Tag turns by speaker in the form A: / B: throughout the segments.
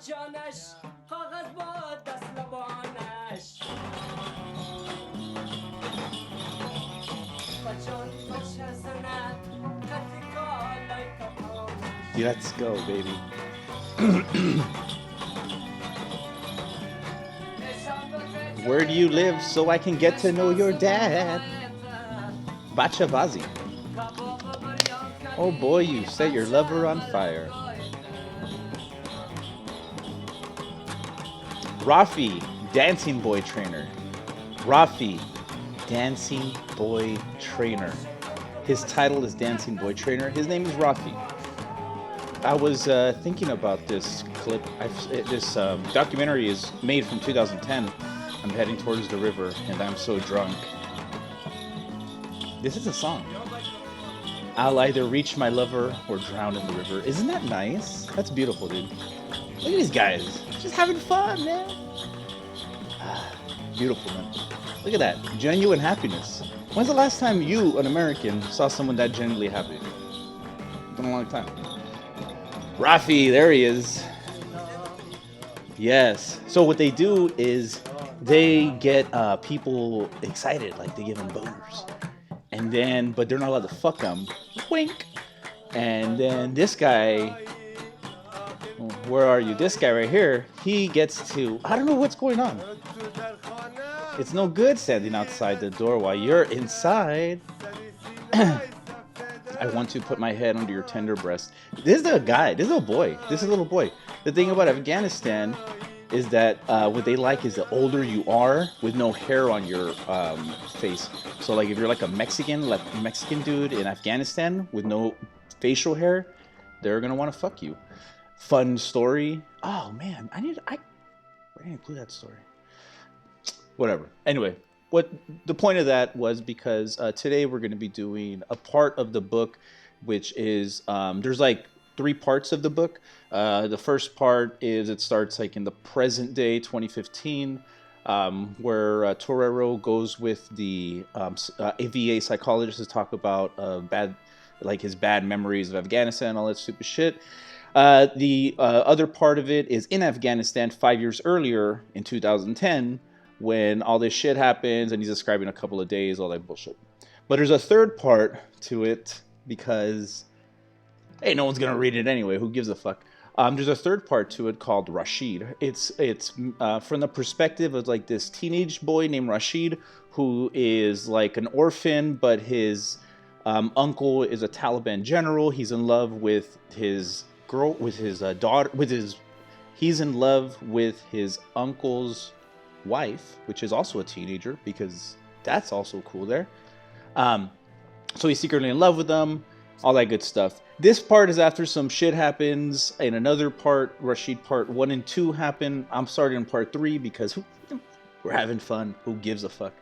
A: Let's go, baby. Where do you live so I can get to know your dad? Bachavazi. Oh boy, you set your lover on fire. Rafi, dancing boy trainer. Rafi, dancing boy trainer. His title is dancing boy trainer. His name is Rafi. I was thinking about this clip. This documentary is made from 2010. I'm heading towards the river and I'm so drunk. This is a song. I'll either reach my lover or drown in the river. Isn't that nice? That's beautiful, dude. Look at these guys. Just having fun, man. Beautiful, man. Look at that. Genuine happiness. When's the last time you, an American, saw someone that genuinely happy? It's been a long time. Rafi, there he is. Yes. So what they do is they get people excited, like they give them boners. And then, but they're not allowed to fuck them. Wink. And then this guy, where are you? This guy right here, he gets to, I don't know what's going on. It's no good standing outside the door while you're inside. I want to put my head under your tender breast. This is a guy. This is a boy. This is a little boy. The thing about Afghanistan is that what they like is the older you are with no hair on your face. So like if you're like a Mexican dude in Afghanistan with no facial hair, they're gonna want to fuck you. Fun story. Oh man, I didn't include that story. Whatever. Anyway, what the point of that was because today we're going to be doing a part of the book, which is there's like 3 parts of the book. The first part is it starts like in the present day, 2015, where Torero goes with the AVA psychologist to talk about his bad memories of Afghanistan, all that stupid shit. The other part of it is in Afghanistan 5 years earlier in 2010. When all this shit happens and he's describing a couple of days, all that bullshit. But there's a third part to it because, hey, no one's going to read it anyway. Who gives a fuck? There's a third part to it called Rashid. It's from the perspective of like this teenage boy named Rashid who is like an orphan, but his uncle is a Taliban general. He's in love with his girl, with his daughter, he's in love with his uncle's wife, which is also a teenager, because that's also cool there. So he's secretly in love with them, all that good stuff. This part is after some shit happens. In another part, Rashid part 1 and 2 happen. I'm starting in part 3 because we're having fun. Who gives a fuck?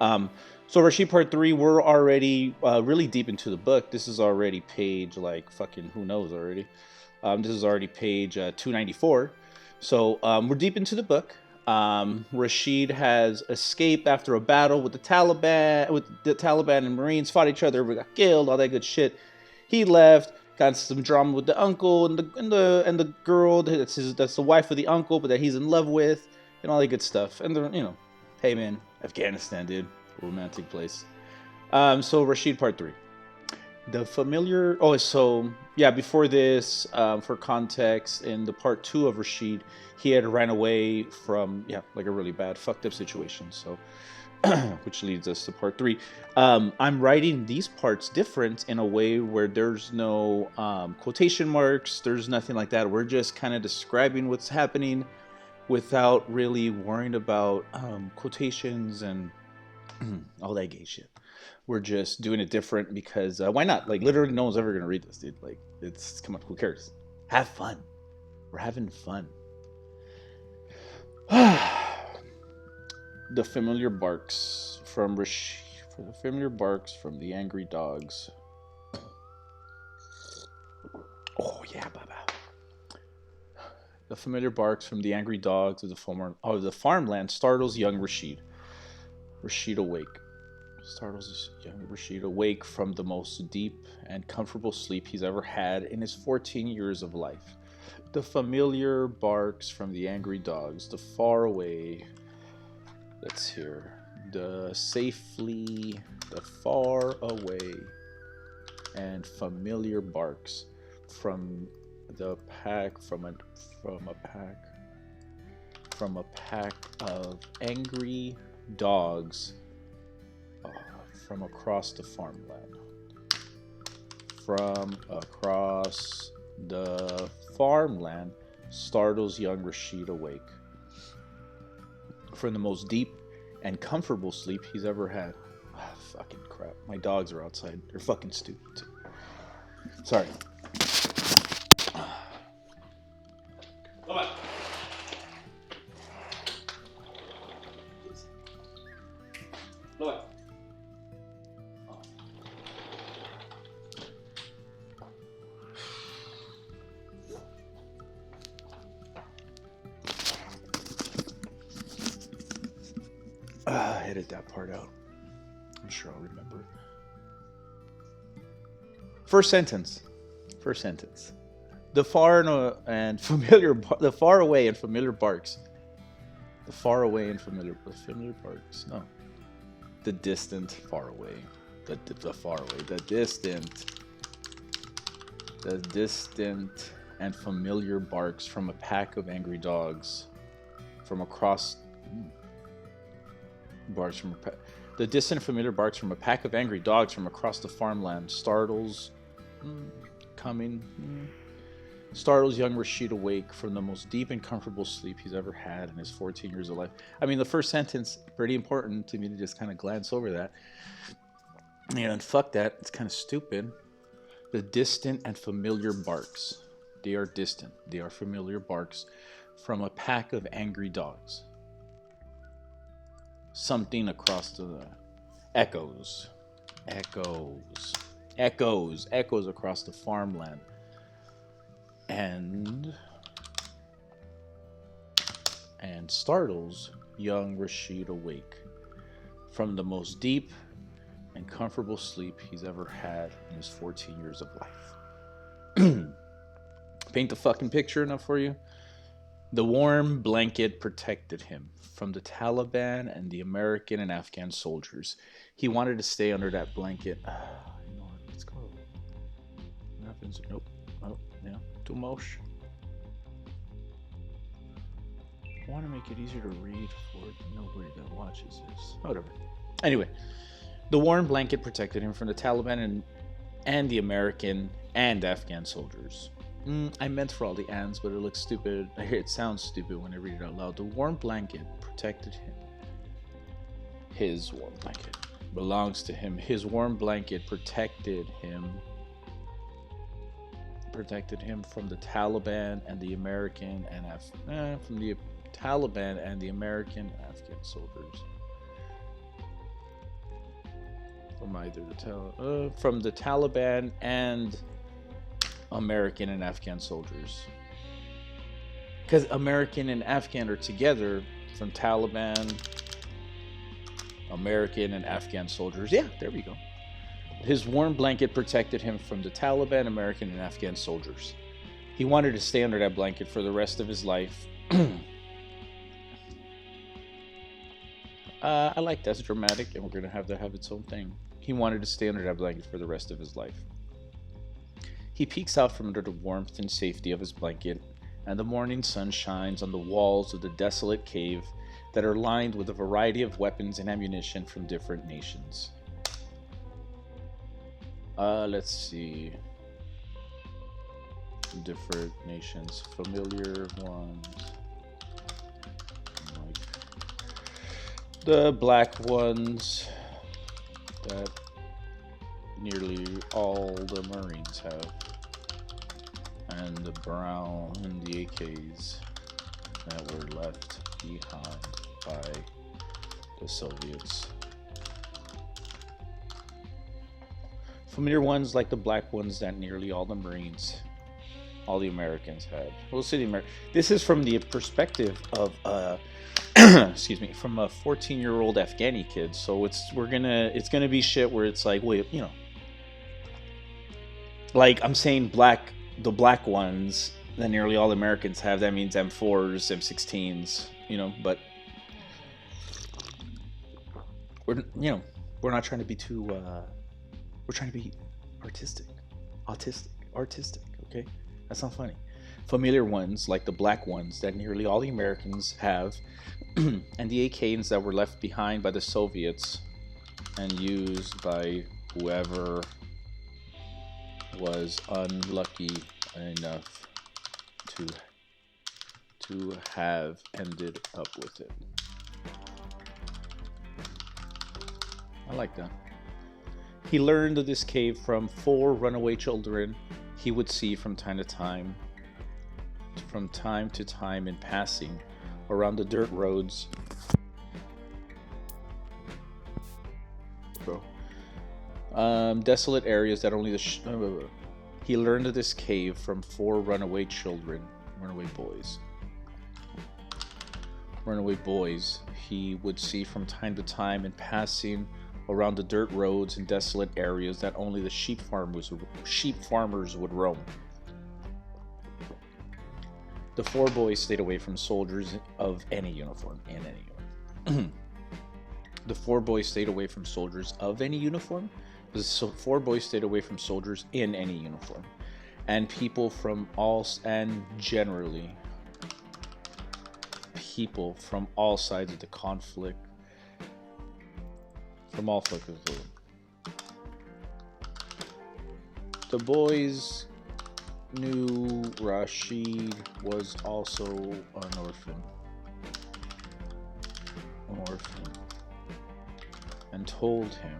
A: So Rashid part 3, we're already really deep into the book. This is already page like fucking who knows already. This is already page 294. So we're deep into the book. Rashid has escaped after a battle with the Taliban and Marines, fought each other, got killed, all that good shit. He left, got some drama with the uncle and the girl that's the wife of the uncle, but that he's in love with, and all that good stuff. And they're, hey man, Afghanistan, dude, romantic place. So Rashid part 3. The familiar. Oh, so yeah. Before this, for context, in the part 2 of Rashid, he had ran away from like a really bad, fucked up situation. So, which leads us to part 3. I'm writing these parts different in a way where there's no quotation marks. There's nothing like that. We're just kind of describing what's happening without really worrying about quotations and all that gay shit. We're just doing it different because why not? Like literally no one's ever gonna read this, dude. Like come on, who cares? Have fun. We're having fun. The familiar barks from the familiar barks from the angry dogs. Oh yeah, baba. The familiar barks from the angry dogs of the farmland startles young Rashid. Rashid startles young Rashid from the most deep and comfortable sleep he's ever had in his 14 years of life. The familiar barks from the angry dogs. The far away. Let's hear. The safely. The far away. And familiar barks from the pack. From a pack of angry dogs from across the farmland. From across the farmland startles young Rashid awake from the most deep and comfortable sleep he's ever had. Oh, fucking crap. My dogs are outside. They're fucking stupid too. Sorry. Come on. Look. Edit that part out. I'm sure I'll remember. First sentence. The far and familiar, the far away and familiar barks. The far away and familiar barks. No. The distant, far away. The far away. The distant and familiar barks from a pack of angry dogs from across. The distant familiar barks from a pack of angry dogs from across the farmland startles young Rashid awake from the most deep and comfortable sleep he's ever had in his 14 years of life. I mean, the first sentence, pretty important to me to just kind of glance over that. And fuck that, it's kind of stupid. The distant and familiar barks. They are distant. They are familiar barks from a pack of angry dogs. Something across the echoes across the farmland and startles young Rashid awake from the most deep and comfortable sleep he's ever had in his 14 years of life. Paint the fucking picture enough for you? The warm blanket protected him from the Taliban and the American and Afghan soldiers. He wanted to stay under that blanket. You know what? Let's go. What happens? Nope. Oh, yeah. Too much. I want to make it easier to read for nobody that watches this. Whatever. Anyway, the warm blanket protected him from the Taliban and the American and Afghan soldiers. I meant for all the ands, but it looks stupid. It sounds stupid when I read it out loud. The warm blanket protected him. His warm blanket belongs to him. His warm blanket protected him from the Taliban and the American and from the Taliban and the American Afghan soldiers. From either from the Taliban and American and Afghan soldiers, because American and Afghan are together. From Taliban, American and Afghan soldiers. Yeah, there we go. His warm blanket protected him from the Taliban, American and Afghan soldiers. He wanted to stay under that blanket for the rest of his life. I like that's dramatic, and we're gonna have that have its own thing. He wanted to stay under that blanket for the rest of his life. He peeks out from under the warmth and safety of his blanket, and the morning sun shines on the walls of the desolate cave that are lined with a variety of weapons and ammunition from different nations. Let's see. Different nations, familiar ones. Like the black ones that nearly all the Marines have, and the brown and the AKs that were left behind by the Soviets. Familiar ones like the black ones that nearly all the Marines, all the Americans had. We'll see this is from the perspective of excuse me, from a 14-year-old Afghani kid. So it's gonna be shit where it's like, wait, you know, like I'm saying the black ones that nearly all Americans have. That means M4s, M16s, but we're not trying to be too we're trying to be artistic, artistic, okay? That's not funny. Familiar ones like the black ones that nearly all the Americans have, and the AKs that were left behind by the Soviets and used by whoever was unlucky enough to have ended up with it. I like that. He learned of this cave from 4 runaway children he would see from time to time in passing around the dirt roads. Desolate areas that only he learned of this cave from 4 runaway boys he would see from time to time in passing around the dirt roads and desolate areas that only the sheep farmers would roam. The 4 boys stayed away from soldiers of any uniform. The 4 boys stayed away from soldiers of any uniform. The 4 boys stayed away from soldiers in any uniform, and people from all sides of the conflict. From all focus. The boys knew Rashid was also an orphan, and told him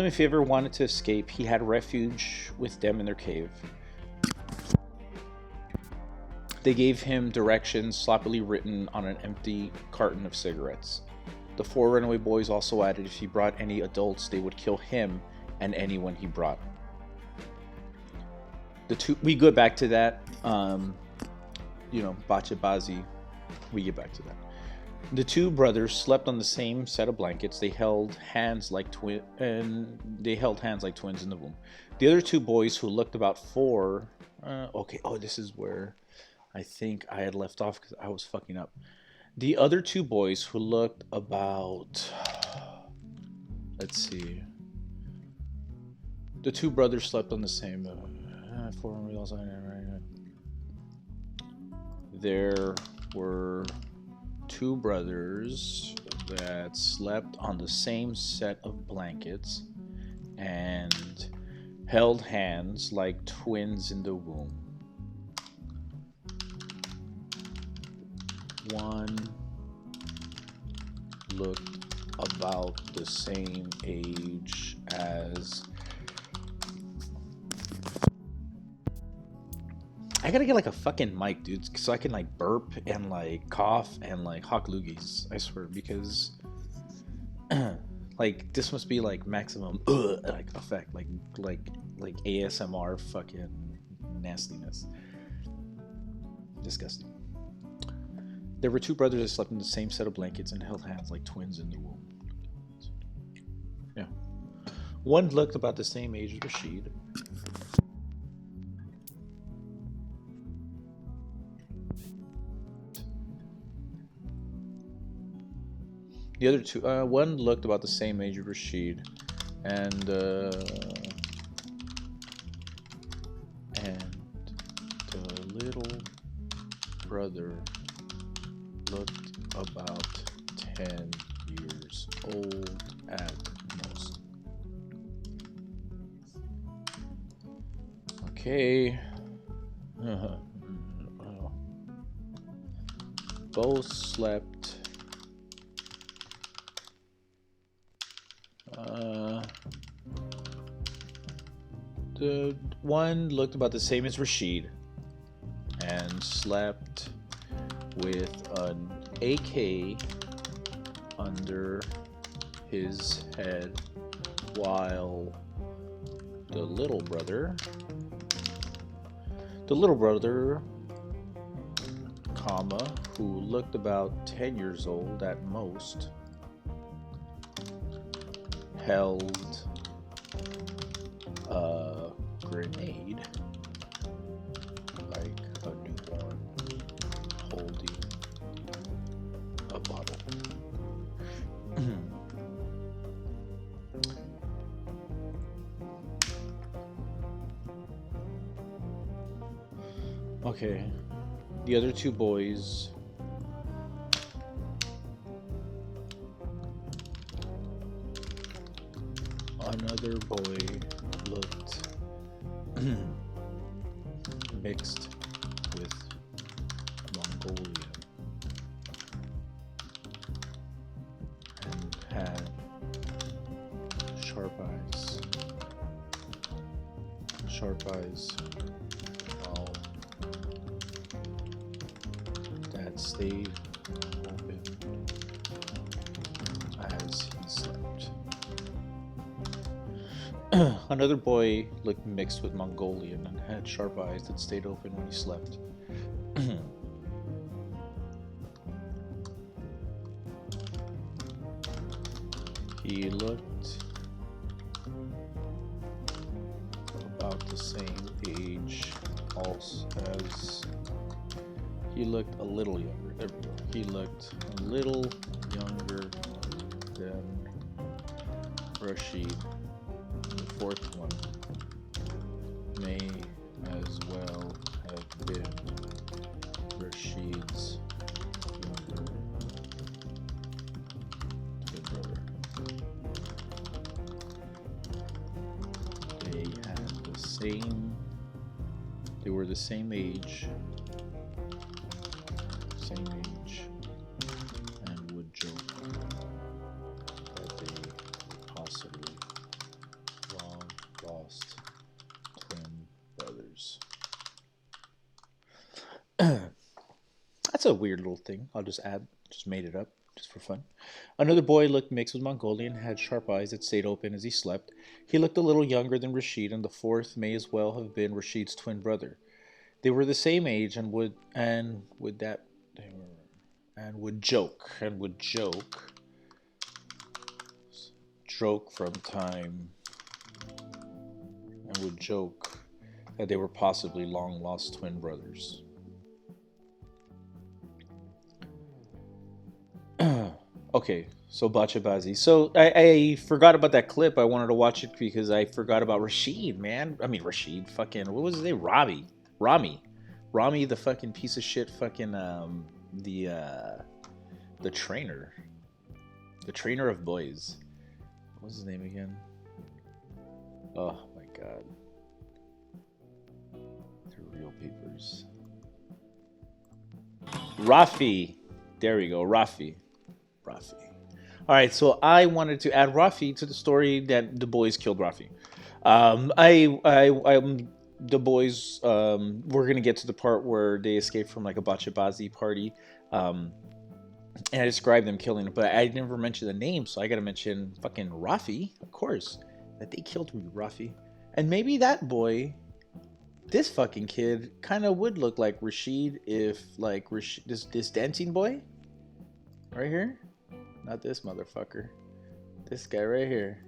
A: if he ever wanted to escape, he had refuge with them in their cave. They gave him directions sloppily written on an empty carton of cigarettes. The 4 runaway boys also added if he brought any adults, they would kill him and anyone he brought. We go back to that, Bachabazi. We get back to that. The 2 brothers slept on the same set of blankets. They held hands like twins in the womb. The other 2 boys, who looked about 4. This is where I think I had left off because I was fucking up. The other 2 boys, who looked about, let's see. The 2 brothers slept on the same. There were 2 brothers that slept on the same set of blankets and held hands like twins in the womb. One looked about the same age as... I gotta get like a fucking mic, dude, so I can like burp and like cough and like hawk loogies, I swear, because like this must be like maximum like effect, like ASMR fucking nastiness. Disgusting. There were 2 brothers that slept in the same set of blankets and held hands like twins in the womb. Yeah. One looked about the same age as Rashid. The other 2, one looked about the same age as Rashid, and the little brother looked about 10 years old at most. Okay. Both slept. The one looked about the same as Rashid and slept with an AK under his head, while the little brother, who looked about 10 years old at most, held a grenade Okay. The other two boys. Another boy looked mixed with Mongolian and had sharp eyes. Sharp eyes. While Dad stayed open as he slept. Another boy looked mixed with Mongolian and had sharp eyes that stayed open when he slept. He looked about the same age as he looked a little younger. There we go. He looked a little younger than Rashid. The fourth one may as well have been Rashid's younger twin brother. They were the same age, and would joke that they were possibly long lost twin brothers. That's a weird little thing. I'll just made it up just for fun. Another boy looked mixed with Mongolian, had sharp eyes that stayed open as he slept. He looked a little younger than Rashid, and the fourth may as well have been Rashid's twin brother. They were the same age and would joke that they were possibly long lost twin brothers. Okay, so Bachabazi. So I forgot about that clip. I wanted to watch it because I forgot about Rashid, man. I mean Rashid, fucking what was his name? Rami, the fucking piece of shit, fucking the trainer, of boys. What's his name again? Oh my god, the real papers. Rafi, there we go, Rafi. All right, so I wanted to add Rafi to the story that the boys killed Rafi. The boys, we're gonna get to the part where they escaped from like a Bachabazi party, and I described them killing him, but I never mentioned the name, so I gotta mention fucking Rafi, of course, that they killed Rafi, and maybe that boy, this fucking kid, kind of would look like Rashid if like this dancing boy, right here. Not this motherfucker. This guy right here.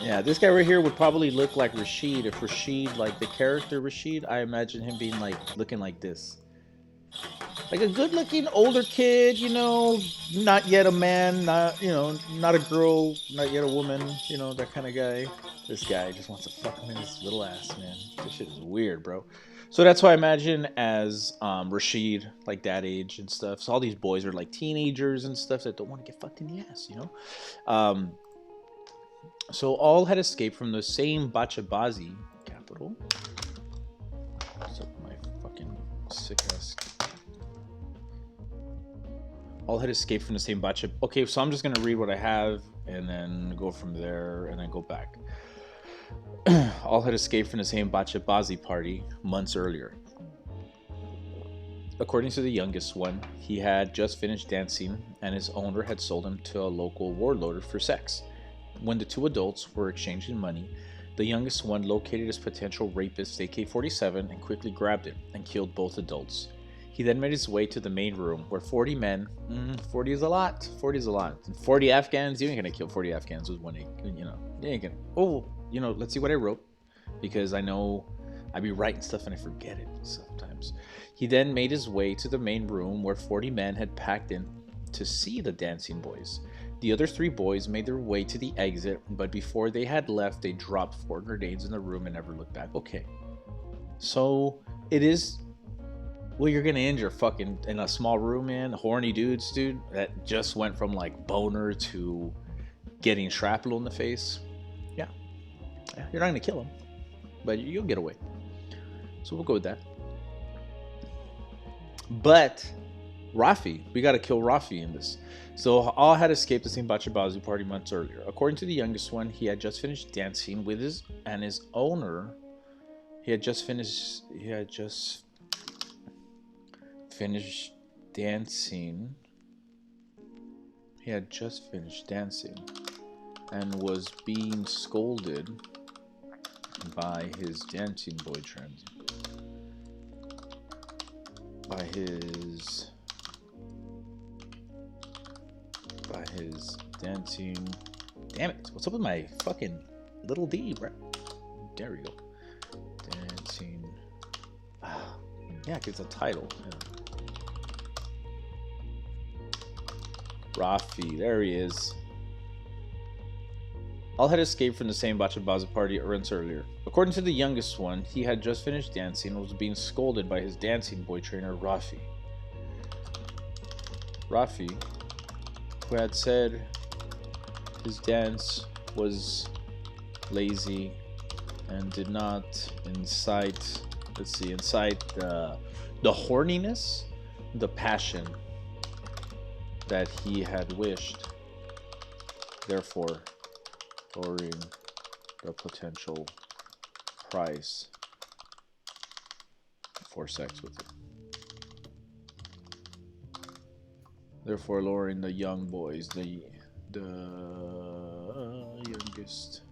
A: Yeah, this guy right here would probably look like Rashid. If Rashid, like the character Rashid, I imagine him being like, looking like this. Like a good looking older kid, you know, not yet a man, not a girl, not yet a woman, that kind of guy. This guy just wants to fuck him in his little ass, man. This shit is weird, bro. So that's why I imagine as Rashid, like that age and stuff. So all these boys are like teenagers and stuff that don't want to get fucked in the ass, So all had escaped from the same Bachabazi capital. What's up, my fucking sick ass? All had escaped from the same Bacha. Okay, so I'm just gonna read what I have and then go from there and then go back. All had escaped from the same Bachabazi party months earlier. According to the youngest one, he had just finished dancing and his owner had sold him to a local warlord for sex. When the two adults were exchanging money, the youngest one located his potential rapist AK-47 and quickly grabbed it and killed both adults. He then made his way to the main room where 40 men, 40 is a lot, 40 Afghans, you ain't gonna kill 40 Afghans with one, you ain't gonna, let's see what I wrote, because I know I be writing stuff and I forget it sometimes. He then made his way to the main room where 40 men had packed in to see the dancing boys. The other 3 boys made their way to the exit, but before they had left, they dropped 4 grenades in the room and never looked back. Okay. So it is. Well, you're gonna end your fucking in a small room, man. Horny dudes, dude, that just went from like boner to getting shrapnel in the face. Yeah, you're not gonna kill him, but you'll get away. So we'll go with that. But Rafi, we gotta kill Rafi in this. So all had escaped the same Bachabazi party months earlier. According to the youngest one, he had just finished dancing with his owner. He had just finished dancing. He had just finished dancing and was being scolded by his dancing boyfriend. By his dancing. Damn it! What's up with my fucking little D, bro? There we go. Dancing. Yeah, it's a title. Yeah. Rafi, there he is. All had escaped from the same Bachabaza party earlier. According to the youngest one, he had just finished dancing and was being scolded by his dancing boy trainer, Rafi. Rafi, who had said his dance was lazy and did not incite the horniness, the passion that he had wished, therefore lowering the potential price for sex with him. Therefore lowering the young boys, the youngest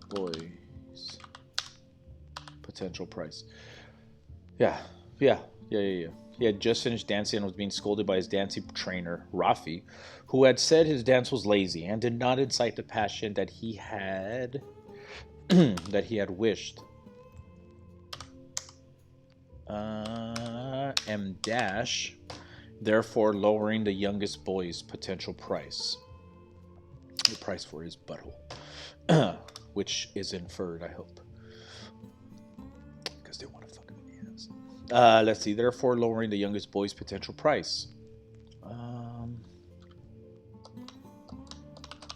A: boys' potential price. Yeah. He had just finished dancing and was being scolded by his dancing trainer, Rafi, who had said his dance was lazy and did not incite the passion that he had wished. M dash, therefore lowering the youngest boy's potential price. The price for his butthole. Which is inferred, I hope. Because they want to fuck him in the ass. Let's see. Therefore, lowering the youngest boy's potential price.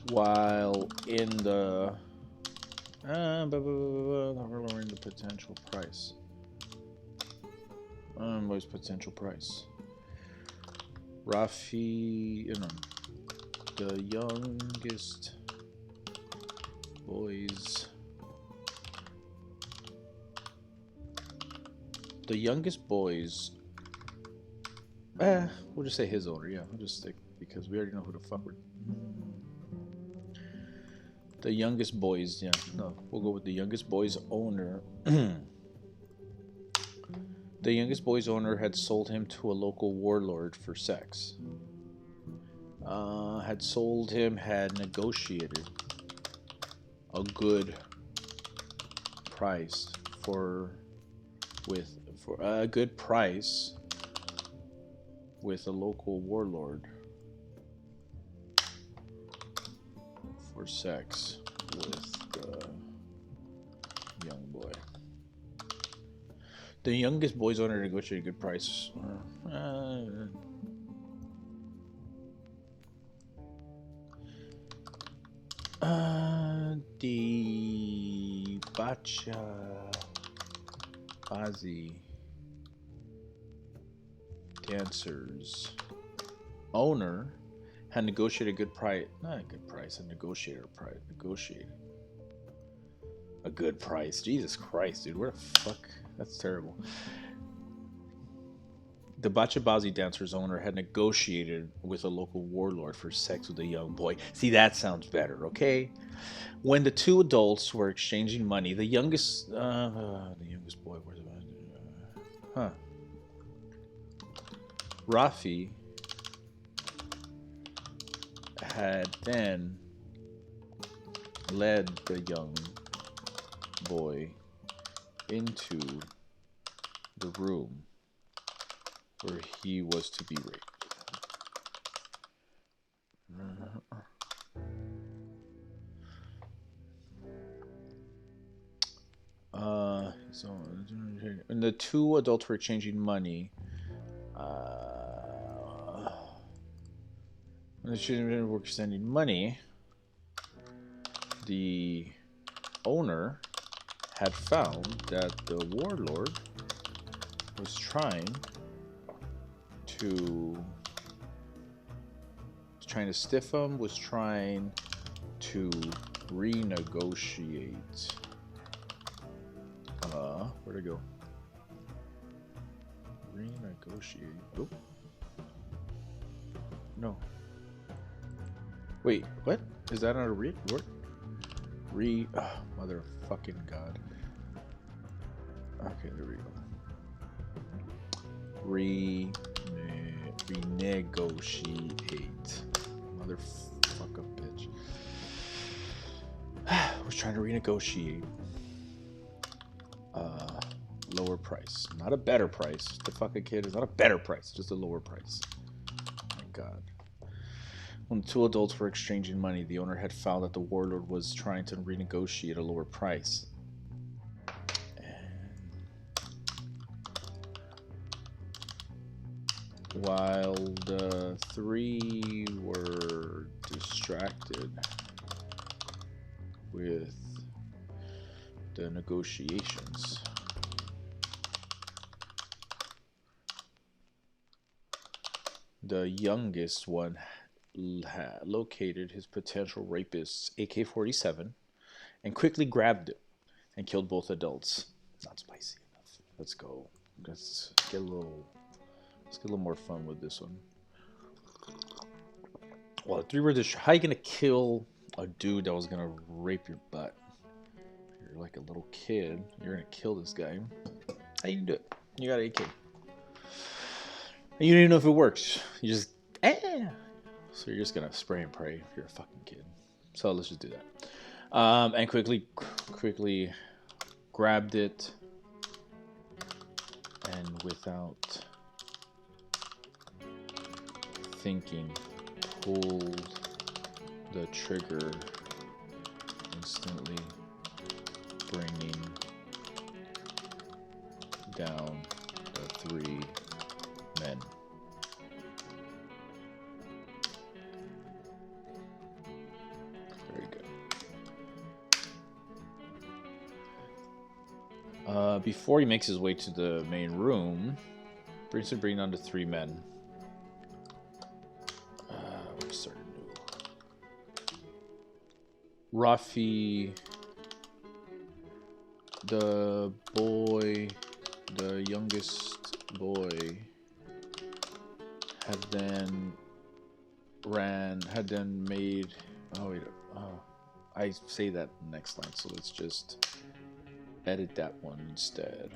A: While in the... lowering the potential price. Boy's potential price. Rafi... the youngest boys. The youngest boys. We'll just say his owner. Yeah, we'll just stick because we already know who the fuck we're. The youngest boys. Yeah, no, we'll go with the youngest boys owner. The youngest boy's owner had sold him to a local warlord for sex. Had negotiated a good price for a good price with a local warlord for sex with the young boy. The youngest boy's owner negotiated a good price. The Bazi dancers owner had negotiated a good price. Not a good price, a negotiated price. Negotiated a good price. Jesus Christ, dude. Where the fuck? That's terrible. The Bachabazi dancer's owner had negotiated with a local warlord for sex with a young boy. See, that sounds better, okay? When the two adults were exchanging money, the youngest boy, where's it? Rafi had then led the young boy into the room where he was to be raped. So, and the two adults were exchanging money. When the children were exchanging money, the owner had found that the warlord was trying to stiff him, was trying to renegotiate. Where'd it go? Renegotiate. Oh. No. Wait, what? Is that not a word? Motherfucking God. Okay, there we go. Renegotiate. Motherfucker, bitch. We're trying to renegotiate. Lower price. Not a better price. The fucking kid is not a better price, just a lower price. Oh my God. When the two adults were exchanging money, the owner had found that the warlord was trying to renegotiate a lower price. While the three were distracted with the negotiations, the youngest one located his potential rapist's AK-47 and quickly grabbed it and killed both adults. Not spicy enough. Let's go. Let's get a little more fun with this one. Well, the three were just how you gonna kill a dude that was gonna rape your butt? You're like a little kid. You're gonna kill this guy. How you do it? You got an AK. And you don't even know if it works. You just So you're just gonna spray and pray if you're a fucking kid. So let's just do that. And quickly grabbed it, and without thinking, pulled the trigger, instantly bringing down the three men. Very good. Before he makes his way to the main room, bring down the three men. We'll start new. Rafi, the youngest boy, had then made. Oh wait. Oh, I say that next line, so let's just edit that one instead.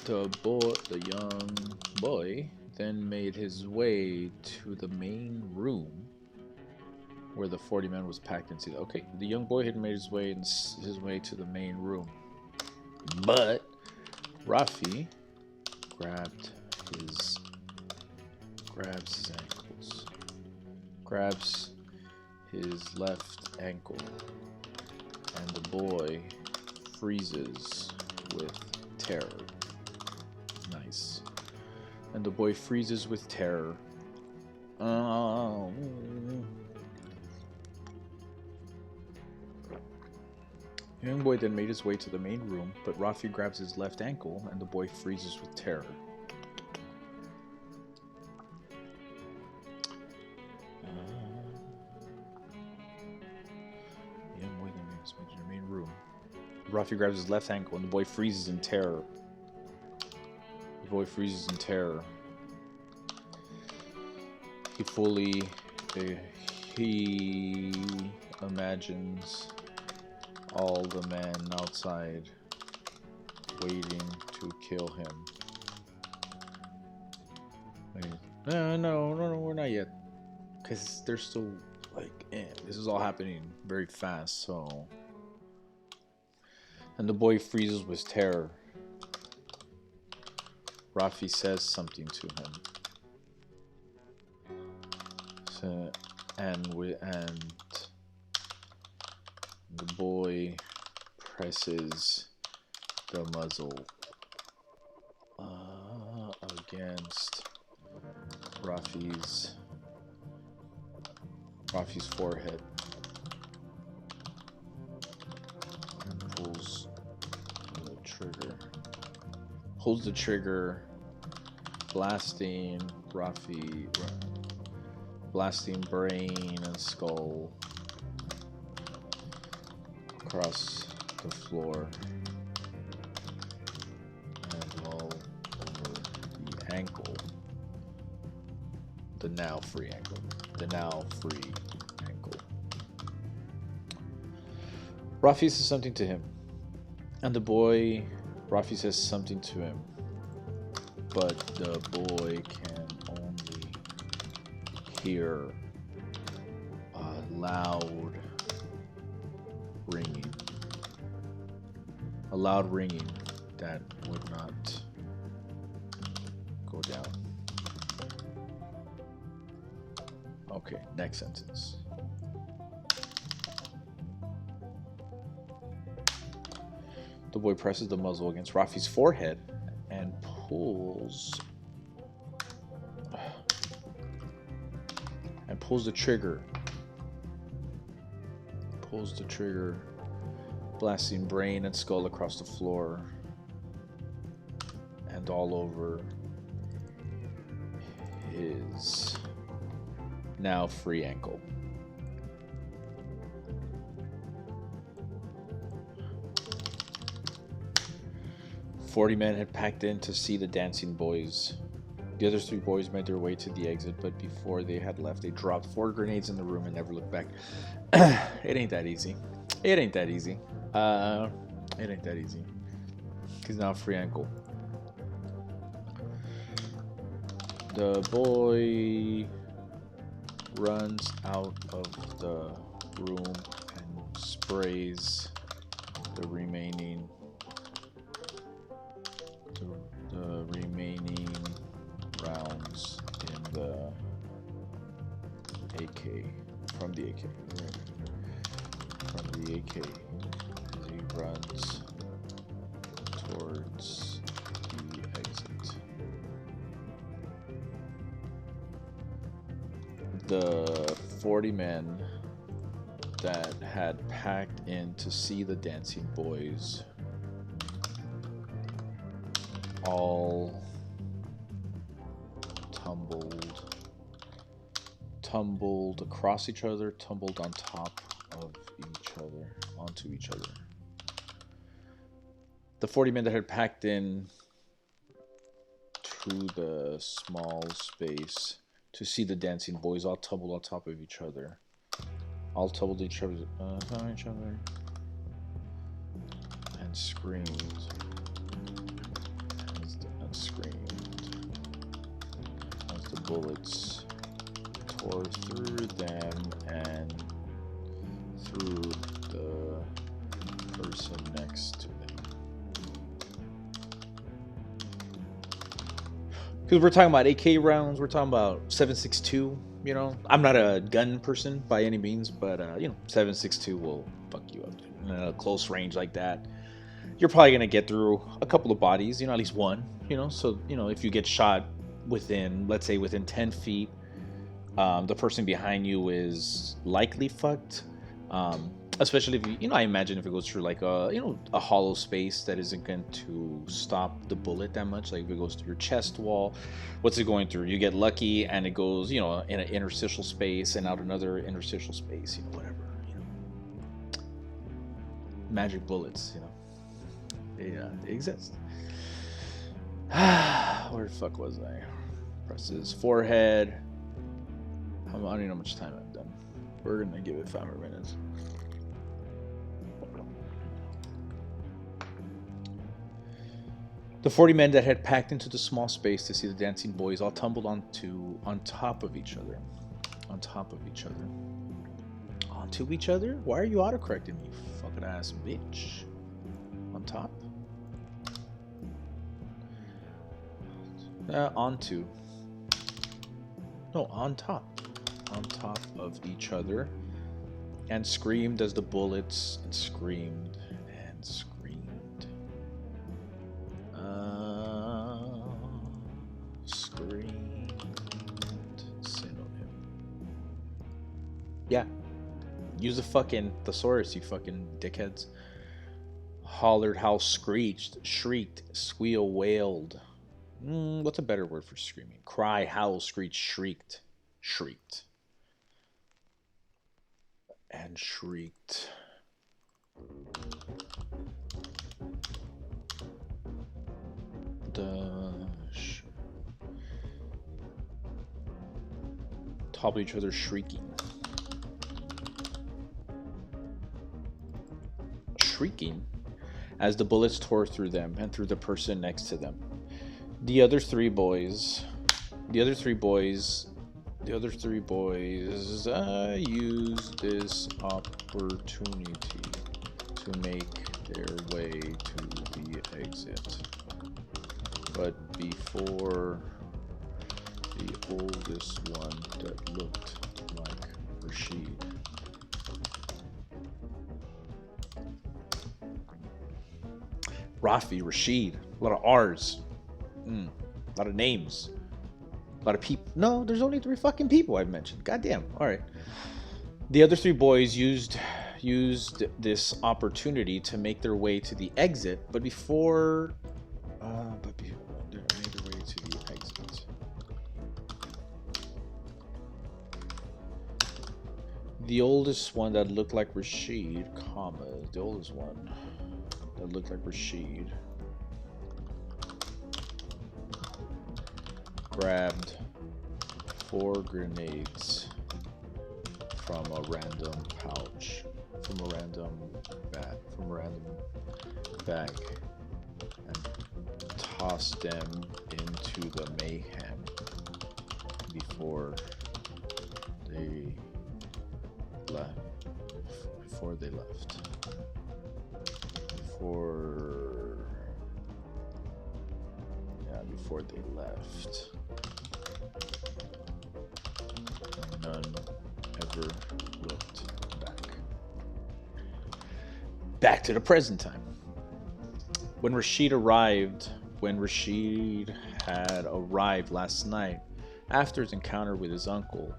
A: The young boy then made his way to the main room where the 40 men was packed into. Okay, the young boy had made his way to the main room, but Rafi grabs his ankles, grabs his left ankle, and the boy freezes with terror. Nice. And the boy freezes with terror. Oh. The young boy then made his way to the main room, but Rafi grabs his left ankle, and the boy freezes with terror. The young boy then made his way to the main room. Rafi grabs his left ankle, and the boy freezes in terror. The boy freezes in terror. He imagines all the men outside waiting to kill him. No, we're not yet. Because they're still like, this is all happening very fast, so. And the boy freezes with terror. Rafi says something to him. presses the muzzle against Rafi's forehead and pulls the trigger. Pulls the trigger, blasting brain and skull across the floor and all over the ankle. The now free ankle. Rafi says something to him, and Rafi says something to him, but the boy can only hear a loud ringing that would not go down. Okay, next sentence. The boy presses the muzzle against Rafi's forehead and pulls the trigger. Blasting brain and skull across the floor and all over his now free ankle. "40 men had packed in to see the dancing boys. The other 3 boys made their way to the exit, but before they had left, they dropped 4 grenades in the room and never looked back." It ain't that easy. It ain't that easy. He's now free ankle. The boy runs out of the room and sprays the remaining rounds in the AK from the AK as he runs towards the exit. The 40 men that had packed in to see the dancing boys all tumbled across each other, tumbled on top of onto each other. The 40 men that had packed in to the small space to see the dancing boys all tumbled on top of each other. And screamed. As the bullets tore through them and through the person next to them. Because we're talking about AK rounds, we're talking about 7.62. You know, I'm not a gun person by any means, but 7.62 will fuck you up in a close range like that. You're probably gonna get through a couple of bodies, at least one. So if you get shot within, let's say, within 10 feet, the person behind you is likely fucked. Especially if I imagine if it goes through like a hollow space that isn't going to stop the bullet that much. Like if it goes through your chest wall, what's it going through? You get lucky and it goes, in an interstitial space and out another interstitial space, whatever. Magic bullets, they exist. Where the fuck was I? Presses forehead. I don't even know how much time I've done. We're gonna give it 5 more minutes. The 40 men that had packed into the small space to see the dancing boys all tumbled on top of each other. Onto each other? Why are you autocorrecting me, fucking ass bitch? On top? Onto. No, on top. On top of each other. And screamed as the bullets, and screamed and and screamed. Screamed. Synonym. Yeah. Use a fucking thesaurus, you fucking dickheads. Hollered, howl, screeched, shrieked, squeal, wailed. What's a better word for screaming? Cry, howl, screech, shrieked. Shrieked. And shrieked. Top of each other shrieking. Shrieking as the bullets tore through them and through the person next to them. The other three boys used this opportunity to make their way to the exit. But before the oldest one that looked like Rashid. Rafi, Rashid, a lot of R's, a lot of names, a lot of people. No, there's only 3 fucking people I've mentioned. Goddamn. All right. The other 3 boys used this opportunity to make their way to the exit, but before they made their way to the exit. The oldest one that looked like Rashid, the oldest one that looked like Rashid grabbed 4 grenades from a random pouch, from a random bag, and tossed them into the mayhem before they left. Before they left. None ever looked back. Back to the present time. When Rashid had arrived last night, after his encounter with his uncle,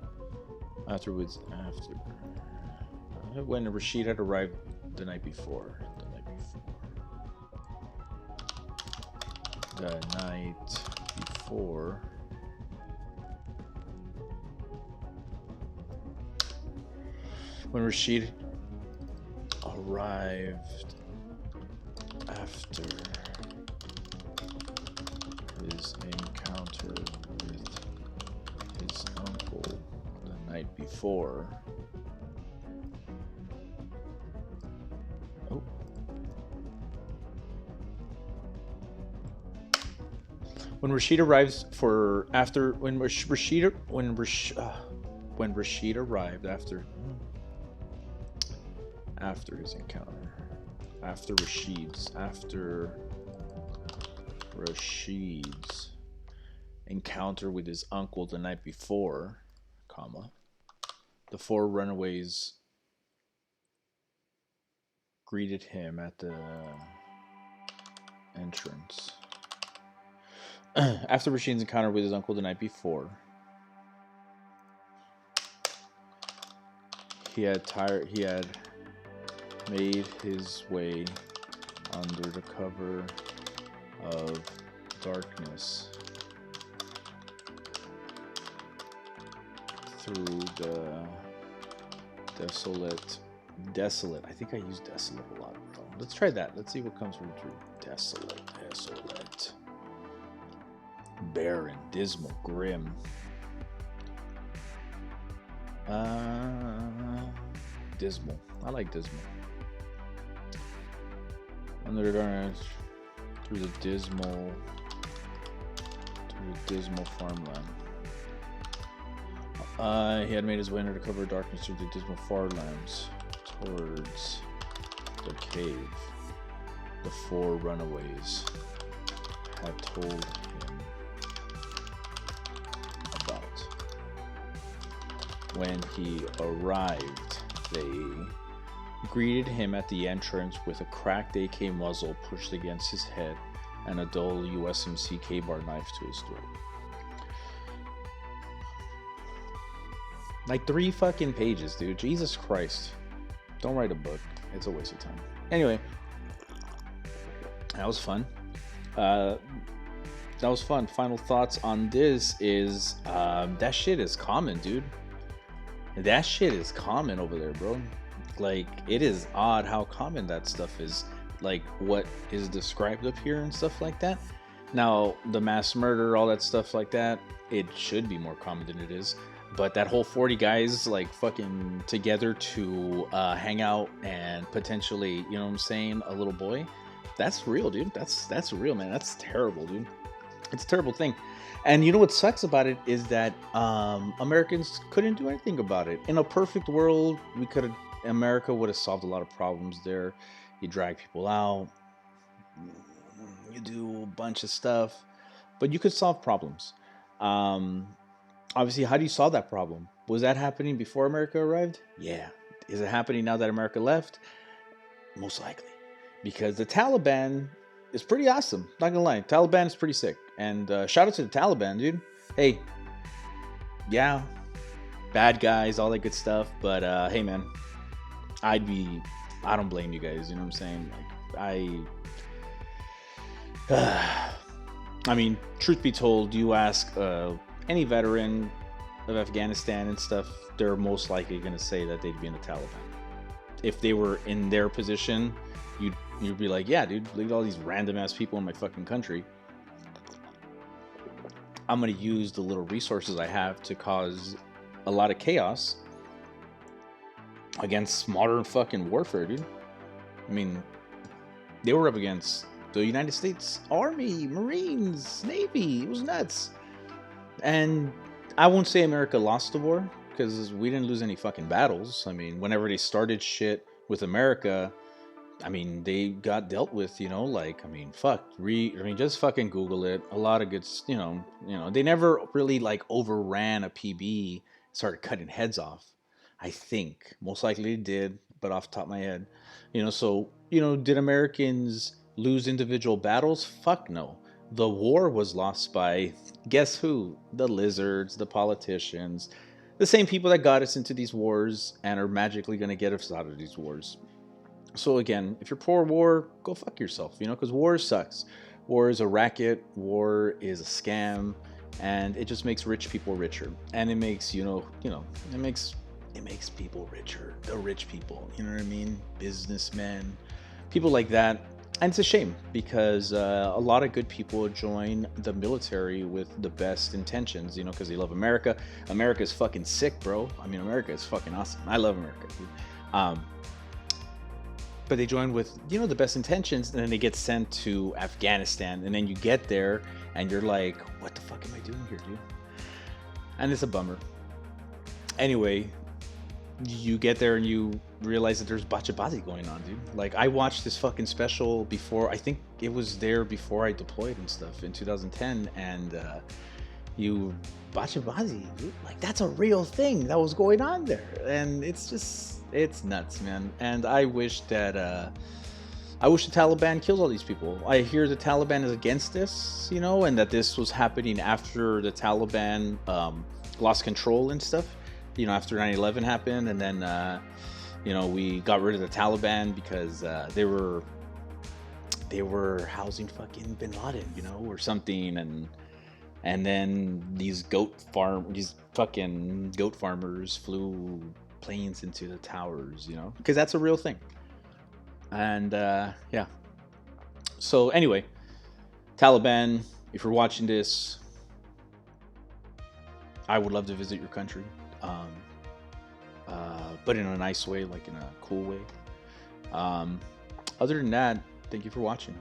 A: when Rashid had arrived the night before. When Rashid arrived after his encounter with his uncle the night before. When Rashid arrives when Rashid arrived after his encounter, after Rashid's encounter with his uncle the night before, the 4 runaways greeted him at the entrance. After Rashid's encounter with his uncle the night before, he had made his way under the cover of darkness through the desolate. I think I use desolate a lot. Let's try that. Let's see what comes from through desolate. Barren, dismal, grim. Dismal. I like dismal. Under the darkness, through the dismal farmland. He had made his way under the cover of darkness through the dismal farmlands towards the cave. The 4 runaways had told him about. When he arrived, they greeted him at the entrance with a cracked AK muzzle pushed against his head and a dull USMC K-bar knife to his throat. Like 3 fucking pages, dude. Jesus Christ. Don't write a book. It's a waste of time. Anyway, that was fun. Final thoughts on this is that shit is common, dude. That shit is common over there, bro. Like, it is odd how common that stuff is. Like, what is described up here and stuff like that. Now, the mass murder, all that stuff like that, it should be more common than it is. But that whole 40 guys, like, fucking together to hang out and potentially, you know what I'm saying, a little boy, that's real, dude. That's real, man. That's terrible, dude. It's a terrible thing. And you know what sucks about it is that Americans couldn't do anything about it. In a perfect world, America would have solved a lot of problems there. You drag people out, you do a bunch of stuff, but you could solve problems. Obviously, how do you solve that problem? Was that happening before America arrived? Yeah. Is it happening now that America left? Most likely. Because the Taliban is pretty awesome. Not gonna lie. Taliban is pretty sick. And shout out to the Taliban, dude. Hey. Yeah. Bad guys, all that good stuff. But hey, man. I don't blame you guys. You know what I'm saying? Like, I mean, truth be told, you ask any veteran of Afghanistan and stuff, they're most likely going to say that they'd be in the Taliban. If they were in their position, you'd be like, yeah, dude, look at all these random ass people in my fucking country. I'm going to use the little resources I have to cause a lot of chaos against modern fucking warfare, dude. I mean, they were up against the United States Army, Marines, Navy. It was nuts. And I won't say America lost the war, because we didn't lose any fucking battles. I mean, whenever they started shit with America, I mean, they got dealt with, you know, like, I mean, just fucking Google it. A lot of good, you know, they never really like overran a PB, started cutting heads off. I think most likely they did, but off the top of my head, you know, so, you know, did Americans lose individual battles? Fuck no. The war was lost by, guess who? The lizards, the politicians, the same people that got us into these wars and are magically going to get us out of these wars. So again, if you're pro war, go fuck yourself, you know, because war sucks. War is a racket. War is a scam, and it just makes rich people richer, and it makes it makes people richer. The rich people, you know what I mean? Businessmen, people like that. And it's a shame because a lot of good people join the military with the best intentions, you know, because they love America. America's fucking sick, bro. I mean, America is fucking awesome. I love America, dude. But they join with, you know, the best intentions, and then they get sent to Afghanistan, and then you get there and you're like, what the fuck am I doing here, dude? And it's a bummer. Anyway, you get there and you realize that there's bachi going on, dude. Like, I watched this fucking special before. I think it was there before I deployed and stuff in 2010, and bachi, dude. Like, that's a real thing that was going on there, and it's nuts, man. And I wish the Taliban kills all these people. I hear the Taliban is against this, you know, and that this was happening after the Taliban lost control and stuff. You know, after 9/11 happened, and then you know, we got rid of the Taliban because they were housing fucking Bin Laden, you know, or something, and then these fucking goat farmers flew planes into the towers, you know, because that's a real thing. And yeah. So anyway, Taliban, if you're watching this, I would love to visit your country. But in a nice way, like in a cool way. Other than that, thank you for watching.